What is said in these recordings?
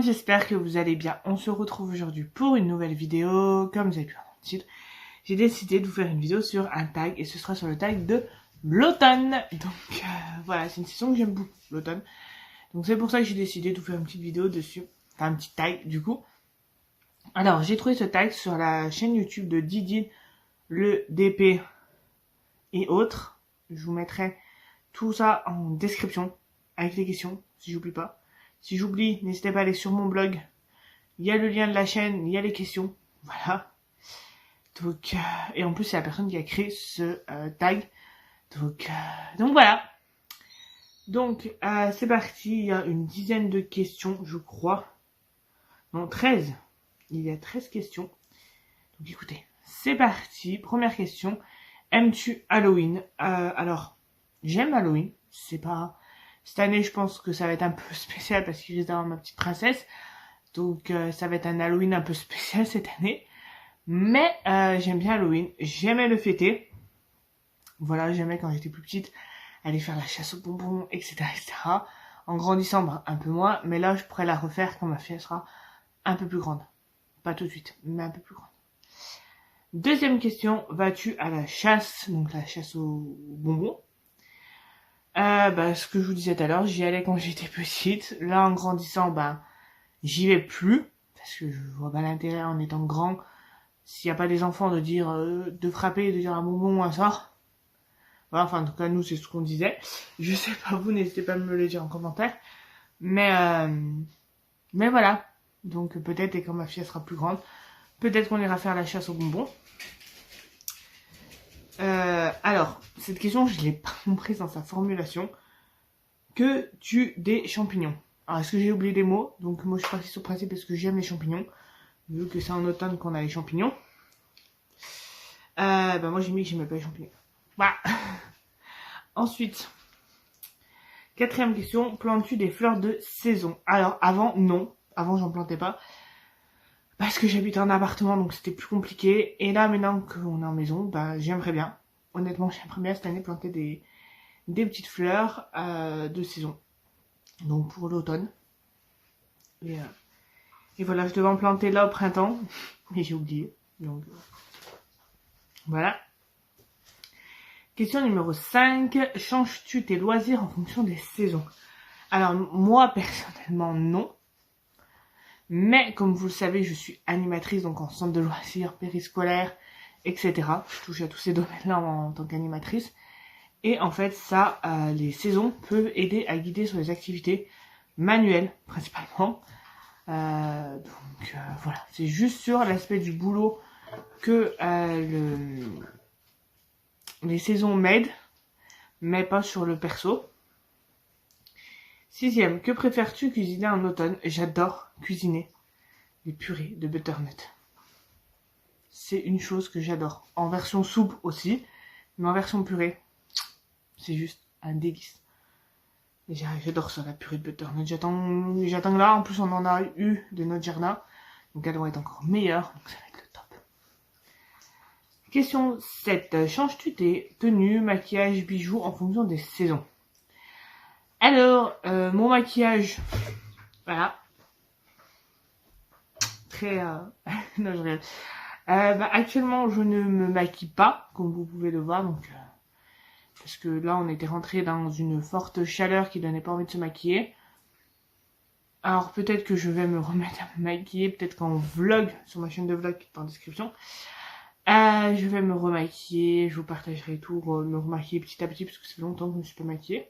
monde, j'espère que vous allez bien. On se retrouve aujourd'hui pour une nouvelle vidéo. Comme vous avez pu voir dans le titre, j'ai décidé de vous faire une vidéo sur un tag et ce sera sur le tag de l'automne. Donc voilà, c'est une saison que j'aime beaucoup, l'automne. Donc c'est pour ça que j'ai décidé de vous faire une petite vidéo dessus, enfin un petit tag du coup. Alors j'ai trouvé ce tag sur la chaîne YouTube de Didi, le DP et autres. Je vous mettrai tout ça en description avec les questions si j'oublie pas. Si j'oublie, n'hésitez pas à aller sur mon blog. Il y a le lien de la chaîne, il y a les questions. Voilà. Donc, et en plus, c'est la personne qui a créé ce tag. Donc voilà. Donc, c'est parti. Il y a une dizaine de questions, je crois. Non, 13. Il y a 13 questions. Donc écoutez, c'est parti. Première question. Aimes-tu Halloween? Alors, j'aime Halloween. C'est pas... Cette année, je pense que ça va être un peu spécial parce qu'il risque d'avoir ma petite princesse. Donc, ça va être un Halloween un peu spécial cette année. Mais j'aime bien Halloween. J'aimais le fêter. Voilà, j'aimais quand j'étais plus petite aller faire la chasse aux bonbons, etc., etc. En grandissant, bah, un peu moins. Mais là, je pourrais la refaire quand ma fille sera un peu plus grande. Pas tout de suite, mais un peu plus grande. Deuxième question. Vas-tu à la chasse? Donc, la chasse aux bonbons. Ce que je vous disais tout à l'heure, j'y allais quand j'étais petite. Là, en grandissant, j'y vais plus. Parce que je vois pas l'intérêt en étant grand. S'il n'y a pas des enfants de dire, de frapper, de dire un bonbon ou un sort. Voilà, enfin, en tout cas, nous, c'est ce qu'on disait. Je sais pas vous, n'hésitez pas à me le dire en commentaire. Mais voilà. Donc, peut-être, et quand ma fille sera plus grande, peut-être qu'on ira faire la chasse aux bonbons. Alors, cette question, je l'ai pas comprise dans sa formulation. Que tu des champignons? Alors, est-ce que j'ai oublié des mots? Donc, moi, je suis partie sur le principe parce que j'aime les champignons. Vu que c'est en automne qu'on a les champignons. Moi, j'ai mis que j'aimais pas les champignons. Voilà. Ensuite, quatrième question. Plantes-tu des fleurs de saison? Alors, avant, non. Avant, j'en plantais pas. Parce que j'habitais en appartement, donc c'était plus compliqué. Et là, maintenant qu'on est en maison, j'aimerais bien. Honnêtement, j'aimerais bien cette année planter des petites fleurs de saison. Donc pour l'automne. Et voilà, je devais en planter là au printemps. Mais j'ai oublié. Donc voilà. Question numéro 5. Changes-tu tes loisirs en fonction des saisons? Alors moi, personnellement, non. Mais comme vous le savez, je suis animatrice, donc en centre de loisirs, périscolaire, etc. Je touche à tous ces domaines-là en tant qu'animatrice. Et en fait, ça, les saisons peuvent aider à guider sur les activités manuelles, principalement. Voilà, c'est juste sur l'aspect du boulot que les saisons m'aident, mais pas sur le perso. Sixième, que préfères-tu cuisiner en automne? J'adore cuisiner les purées de butternut. C'est une chose que j'adore. En version soupe aussi, mais en version purée, c'est juste un délice. J'adore ça, la purée de butternut. J'attends là, en plus on en a eu de notre jardin, donc elle doit être encore meilleure, donc ça va être le top. Question 7. Changes-tu tes tenues, maquillage, bijoux en fonction des saisons? Alors, mon maquillage, voilà. Très... non, je rigole. Actuellement, je ne me maquille pas, comme vous pouvez le voir, donc... parce que là, on était rentré dans une forte chaleur qui donnait pas envie de se maquiller. Alors, peut-être que je vais me remettre à me maquiller, peut-être qu'en vlog, sur ma chaîne de vlog qui est en description. Je vais me remaquiller, je vous partagerai tout, me remaquiller petit à petit, parce que ça fait longtemps que je ne me suis pas maquillée.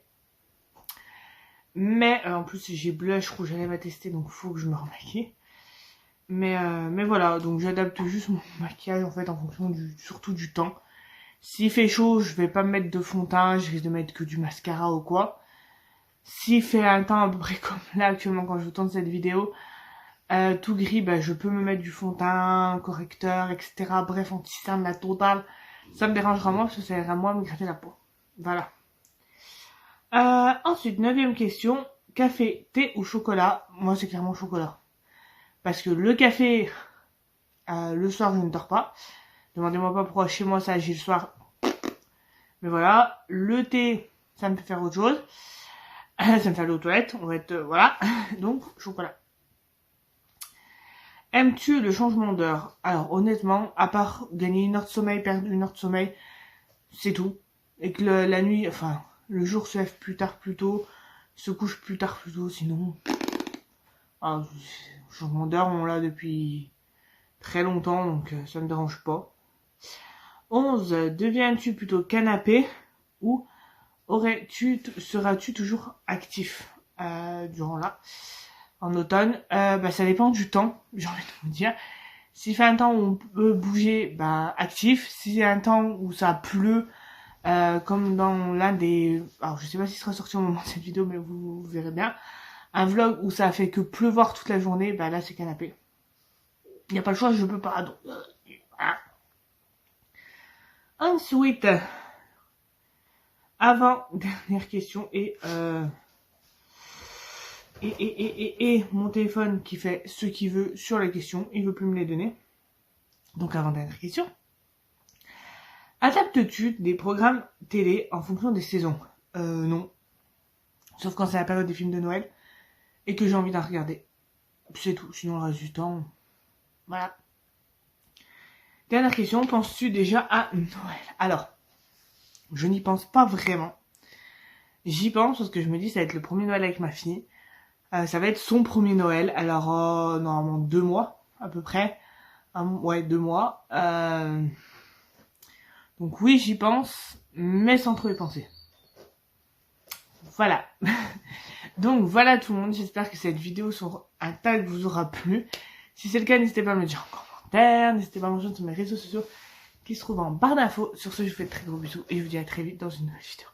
Mais en plus j'ai blush, rouge à lèvres à tester, donc faut que je me remaquille. Mais voilà, donc j'adapte juste mon maquillage en fait en fonction surtout du temps. S'il fait chaud, je vais pas me mettre de fond de teint, je risque de mettre que du mascara ou quoi. S'il fait un temps à peu près comme là actuellement quand je vous tourne cette vidéo, tout gris, je peux me mettre du fond de teint, correcteur, etc. Bref, anti-cerne, la totale. Ça me dérangera moins parce que ça aidera moins à me gratter la peau. Voilà. Ensuite, 9e question. Café, thé ou chocolat? Moi, c'est clairement chocolat. Parce que le café, le soir, je ne dors pas. Demandez-moi pas pourquoi chez moi, ça agit le soir. Mais voilà. Le thé, ça me fait faire autre chose. Ça me fait aller aux toilettes. On va être, voilà. Donc, chocolat. Aimes-tu le changement d'heure? Alors honnêtement, à part gagner 1 heure de sommeil, perdre 1 heure de sommeil, c'est tout. Et que la nuit, enfin, le jour se lève plus tard, plus tôt, se couche plus tard, plus tôt, sinon... Ah, le changement d'heure, on l'a depuis très longtemps, donc ça me dérange pas. 11. Deviens-tu plutôt canapé ou seras-tu toujours actif durant là? En automne, ça dépend du temps, j'ai envie de vous dire. S'il fait un temps où on peut bouger, actif. Si c'est un temps où ça pleut, comme dans l'un des... Alors je sais pas si ce sera sorti au moment de cette vidéo, mais vous verrez bien. Un vlog où ça a fait que pleuvoir toute la journée, là c'est canapé. Il n'y a pas le choix, je peux pas. Donc, voilà. Ensuite, avant dernière question et mon téléphone qui fait ce qu'il veut sur les questions, il veut plus me les donner. Donc avant dernière question. Adaptes-tu des programmes télé en fonction des saisons? Non. Sauf quand c'est la période des films de Noël et que j'ai envie d'en regarder. C'est tout. Sinon le reste du temps, voilà. Dernière question, penses-tu déjà à Noël? Alors, je n'y pense pas vraiment. J'y pense parce que je me dis ça va être le premier Noël avec ma fille. Ça va être son premier Noël. Alors, normalement 2 mois à peu près. Ouais, 2 mois. Donc oui, j'y pense, mais sans trop y penser. Voilà. Donc voilà tout le monde, j'espère que cette vidéo sur un tag vous aura plu. Si c'est le cas, n'hésitez pas à me le dire en commentaire, n'hésitez pas à me rejoindre sur mes réseaux sociaux qui se trouvent en barre d'infos. Sur ce, je vous fais de très gros bisous et je vous dis à très vite dans une nouvelle vidéo.